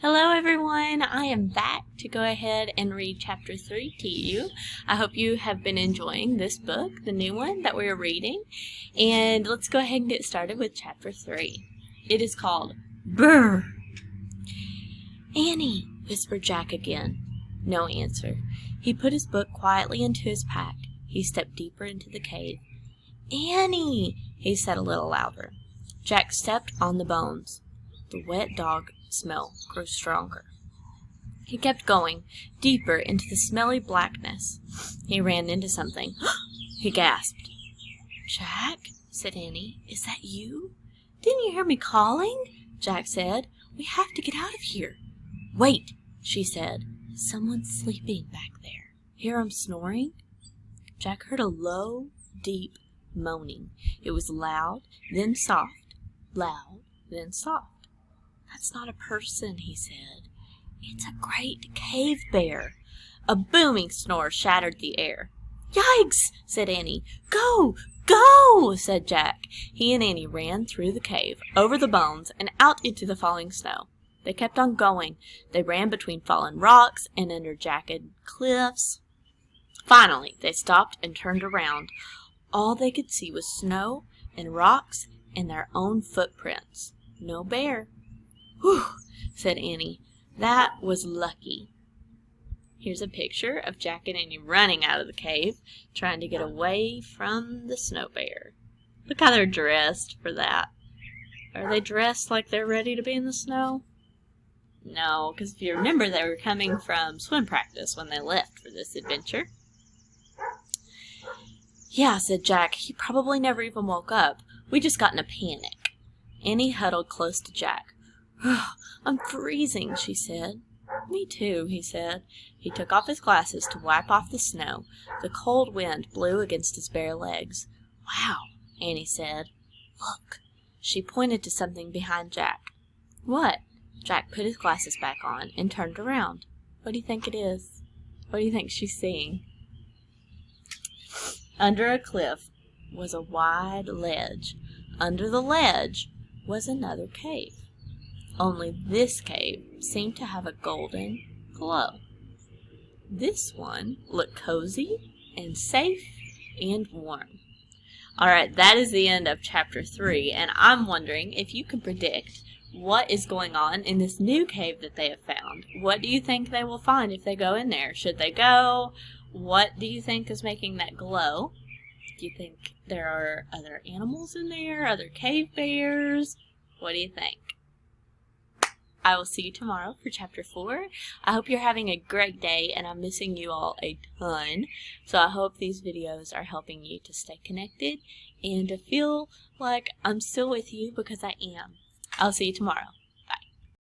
Hello everyone, I am back to go ahead and read chapter 3 to you. I hope you have been enjoying this book, the new one that we are reading. And let's go ahead and get started with chapter 3. It is called Brr. Annie, whispered Jack again. No answer. He put his book quietly into his pack. He stepped deeper into the cave. Annie, he said a little louder. Jack stepped on the bones. The wet dog smell grew stronger. He kept going, deeper into the smelly blackness. He ran into something. He gasped. Jack, said Annie, is that you? Didn't you hear me calling? Jack said. We have to get out of here. Wait, she said. Someone's sleeping back there. Hear him snoring? Jack heard a low, deep moaning. It was loud, then soft, loud, then soft. That's not a person, he said. It's a great cave bear. A booming snore shattered the air. Yikes, said Annie. Go, go, said Jack. He and Annie ran through the cave, over the bones, and out into the falling snow. They kept on going. They ran between fallen rocks and under jagged cliffs. Finally, they stopped and turned around. All they could see was snow and rocks and their own footprints. No bear. Whew, said Annie. That was lucky. Here's a picture of Jack and Annie running out of the cave, trying to get away from the snow bear. Look how they're dressed for that. Are they dressed like they're ready to be in the snow? No, because if you remember, they were coming from swim practice when they left for this adventure. Yeah, said Jack. He probably never even woke up. We just got in a panic. Annie huddled close to Jack. I'm freezing, she said. Me too, he said. He took off his glasses to wipe off the snow. The cold wind blew against his bare legs. Wow, Annie said. Look. She pointed to something behind Jack. What? Jack put his glasses back on and turned around. What do you think it is? What do you think she's seeing? Under a cliff was a wide ledge. Under the ledge was another cave. Only this cave seemed to have a golden glow. This one looked cozy and safe and warm. Alright, that is the end of chapter 3, and I'm wondering if you can predict what is going on in this new cave that they have found. What do you think they will find if they go in there? Should they go? What do you think is making that glow? Do you think there are other animals in there? Other cave bears? What do you think? I will see you tomorrow for chapter 4. I hope you're having a great day, and I'm missing you all a ton. So I hope these videos are helping you to stay connected and to feel like I'm still with you, because I am. I'll see you tomorrow.